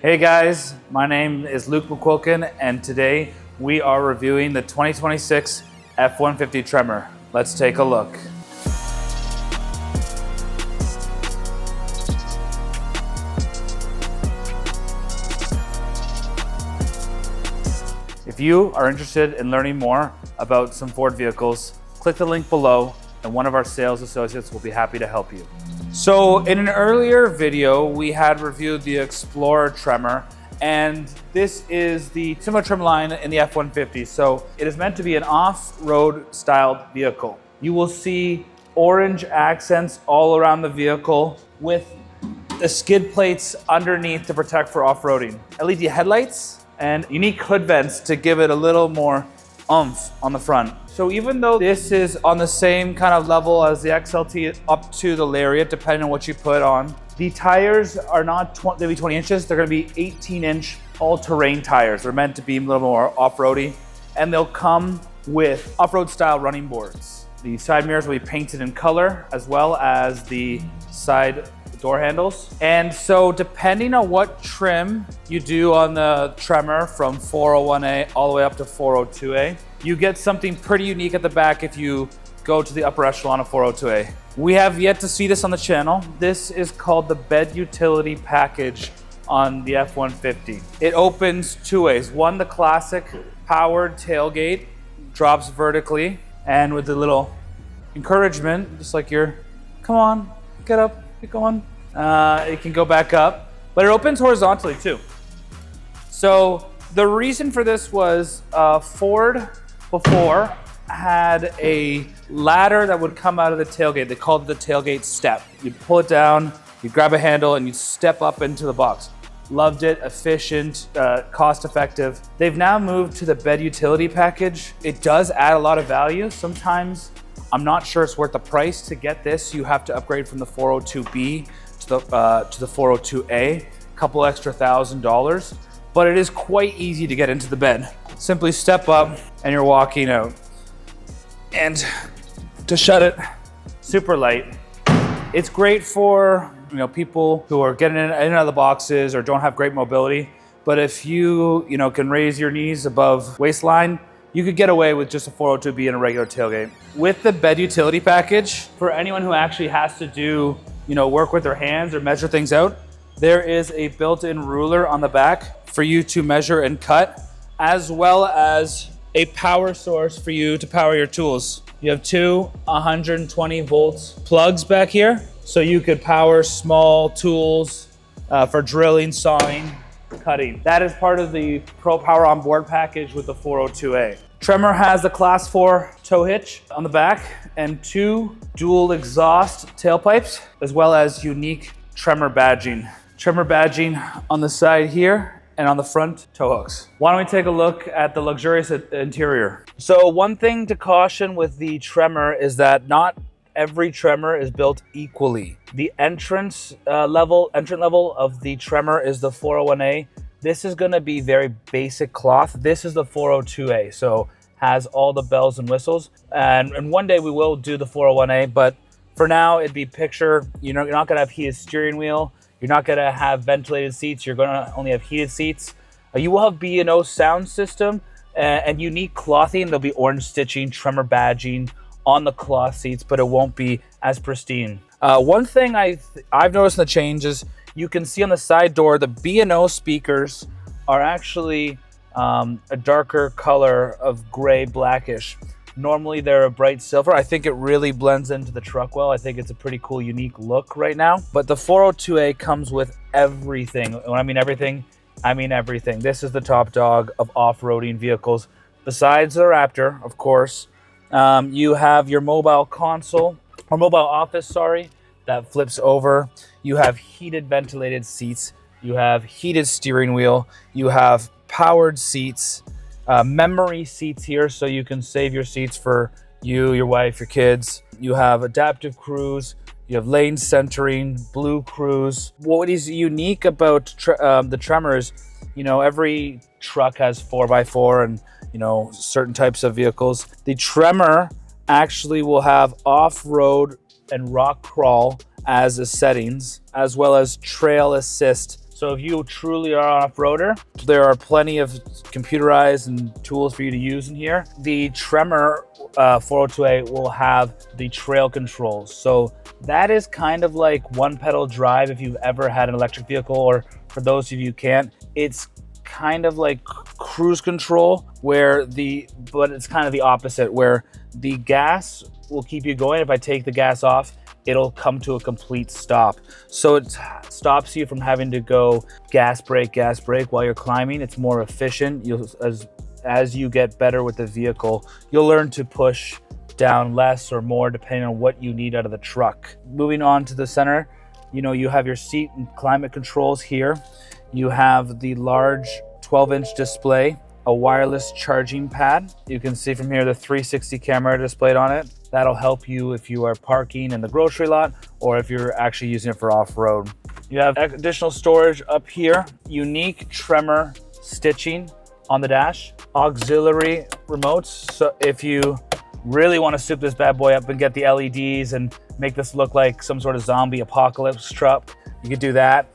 Hey guys, my name is Luke McQuilkin, and today we are reviewing the 2026 F-150 Tremor. Let's take a look. If you are interested in learning more about some Ford vehicles, click the link below and one of our sales associates will be happy to help you. So in an earlier video, we had reviewed the Explorer Tremor, and this is the similar trim line in the F-150. So it is meant to be an off-road styled vehicle. You will see orange accents all around the vehicle with the skid plates underneath to protect for off-roading. LED headlights and unique hood vents to give it a little more oomph on the front. So even though this is on the same kind of level as the XLT up to the Lariat, depending on what you put on, the tires are not, they'll be 20 inches, they're gonna be 18-inch all-terrain tires. They're meant to be a little more off-roady, and they'll come with off-road style running boards. The side mirrors will be painted in color, as well as the side door handles. And so depending on what trim you do on the Tremor, from 401A all the way up to 402A, you get something pretty unique at the back if you go to the upper echelon of 402A. We have yet to see this on the channel. This is called the bed utility package on the F-150. It opens two ways. One, the classic powered tailgate drops vertically, and with a little encouragement, just like you're, come on, get up, keep going. It can go back up, but it opens horizontally too. So the reason for this was Ford before had a ladder that would come out of the tailgate. They called it the tailgate step. You'd pull it down, you'd grab a handle, and you'd step up into the box. Loved it, efficient, cost effective. They've now moved to the bed utility package. It does add a lot of value. Sometimes I'm not sure it's worth the price to get this. You have to upgrade from the 402B to the 402A, a couple extra $1,000, but it is quite easy to get into the bed. Simply step up and you're walking out. And to shut it, super light. It's great for people who are getting in and out of the boxes or don't have great mobility. But if you can raise your knees above waistline, you could get away with just a 402B and a regular tailgate. With the bed utility package, for anyone who actually has to do work with their hands or measure things out, there is a built-in ruler on the back for you to measure and cut, as well as a power source for you to power your tools. You have two 120 volts plugs back here, so you could power small tools for drilling, sawing, cutting. That is part of the Pro Power on Board package with the 402A. Tremor has the Class 4 tow hitch on the back and two dual exhaust tailpipes, as well as unique Tremor badging. Tremor badging on the side here and on the front tow hooks. Why don't we take a look at the luxurious interior? So one thing to caution with the Tremor is that not every Tremor is built equally. The entrant level of the Tremor is the 401A. This is gonna be very basic cloth. This is the 402A, so has all the bells and whistles. And one day we will do the 401A, but for now it'd be picture, you're not gonna have heated steering wheel. You're not gonna have ventilated seats. You're gonna only have heated seats. You will have B&O sound system and unique clothing. There'll be orange stitching, Tremor badging on the cloth seats, but it won't be as pristine. One thing I've noticed in the change is you can see on the side door, the B&O speakers are actually a darker color of gray, blackish. Normally they're a bright silver. I think it really blends into the truck well. I think it's a pretty cool, unique look right now. But the 402A comes with everything. When I mean everything, I mean everything. This is the top dog of off-roading vehicles. Besides the Raptor, of course, you have your mobile console, or mobile office, sorry, that flips over. You have heated ventilated seats. You have heated steering wheel. You have powered seats, memory seats here, so you can save your seats for you, your wife, your kids. You have adaptive cruise. You have lane centering, blue cruise. What is unique about the Tremor is, every truck has 4x4 and certain types of vehicles. The Tremor actually will have off-road and rock crawl as the settings, as well as trail assist So if you truly are an off-roader, there are plenty of computerized and tools for you to use in here. The Tremor 402A will have the trail controls. So that is kind of like one pedal drive if you've ever had an electric vehicle, or for those of you who can't, it's kind of like cruise control but it's kind of the opposite, where the gas will keep you going. If I take the gas off, it'll come to a complete stop. So it stops you from having to go gas brake while you're climbing. It's more efficient. As you get better with the vehicle, you'll learn to push down less or more depending on what you need out of the truck. Moving on to the center, you have your seat and climate controls here. You have the large 12-inch display, a wireless charging pad. You can see from here the 360 camera displayed on it. That'll help you if you are parking in the grocery lot or if you're actually using it for off-road. You have additional storage up here, unique Tremor stitching on the dash, auxiliary remotes. So if you really want to soup this bad boy up and get the LEDs and make this look like some sort of zombie apocalypse truck, you could do that.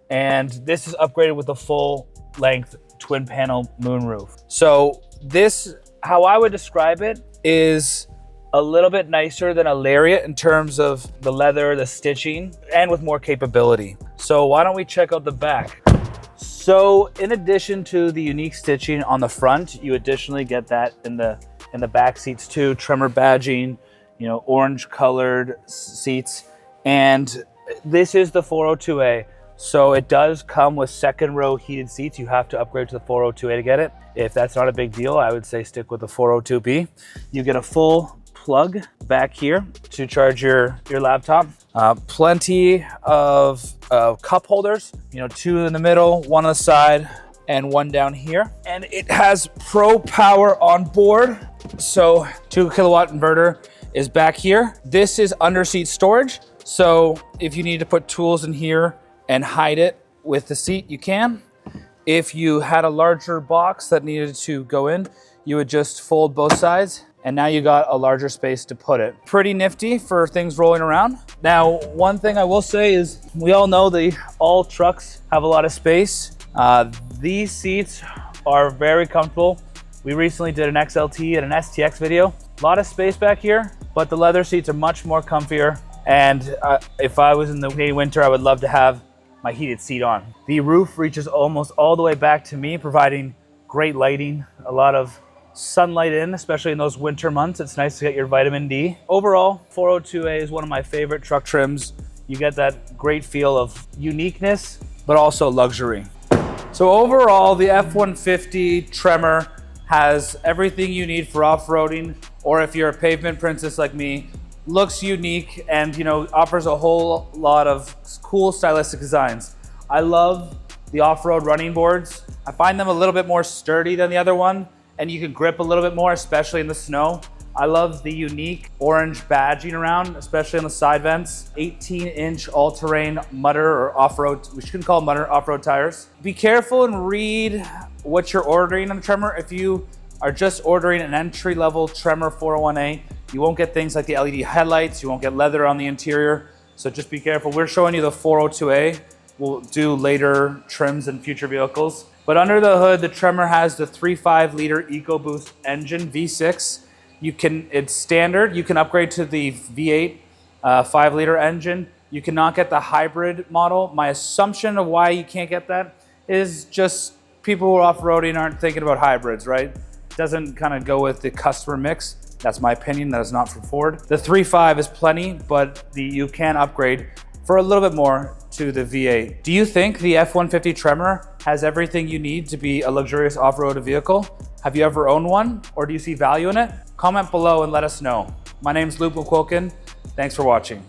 And this is upgraded with a full length twin panel moonroof. So this, how I would describe it, is a little bit nicer than a Lariat in terms of the leather, the stitching, and with more capability. So why don't we check out the back? So in addition to the unique stitching on the front, you additionally get that in the back seats too. Tremor badging, orange colored seats. And this is the 402A. So it does come with second row heated seats. You have to upgrade to the 402A to get it. If that's not a big deal, I would say stick with the 402B. You get a full plug back here to charge your laptop. Plenty of cup holders, 2 in the middle, 1 on the side, and 1 down here. And it has Pro Power on board. So 2 kilowatt inverter is back here. This is under seat storage. So if you need to put tools in here and hide it with the seat, you can. If you had a larger box that needed to go in, you would just fold both sides, and now you got a larger space to put it. Pretty nifty for things rolling around. Now, one thing I will say is, we all know all trucks have a lot of space. These seats are very comfortable. We recently did an XLT and an STX video. A lot of space back here, but the leather seats are much more comfier. And if I was in the Canadian winter, I would love to have my heated seat on. The roof reaches almost all the way back to me, providing great lighting, a lot of sunlight in, especially in those winter months. It's nice to get your vitamin D. Overall, 402A is one of my favorite truck trims. You get that great feel of uniqueness, but also luxury. So overall, the F-150 Tremor has everything you need for off-roading, or if you're a pavement princess like me, looks unique and offers a whole lot of cool stylistic designs. I love the off-road running boards. I find them a little bit more sturdy than the other one, and you can grip a little bit more, especially in the snow. I love the unique orange badging around, especially on the side vents. 18-inch all-terrain Mutter or off-road, we shouldn't call Mutter, off-road tires. Be careful and read what you're ordering on the Tremor. If you are just ordering an entry-level Tremor 401A, you won't get things like the LED headlights, you won't get leather on the interior, so just be careful. We're showing you the 402A. We'll do later trims in future vehicles. But under the hood, the Tremor has the 3.5 liter EcoBoost engine, V6. It's standard. You can upgrade to the V8 5 liter engine. You cannot get the hybrid model. My assumption of why you can't get that is just people who are off-roading aren't thinking about hybrids, right? Doesn't kind of go with the customer mix. That's my opinion. That is not from Ford. The 3.5 is plenty, but you can upgrade for a little bit more to the V8. Do you think the F-150 Tremor has everything you need to be a luxurious off-road vehicle? Have you ever owned one, or do you see value in it? Comment below and let us know. My name's Luke McQuilkin. Thanks for watching.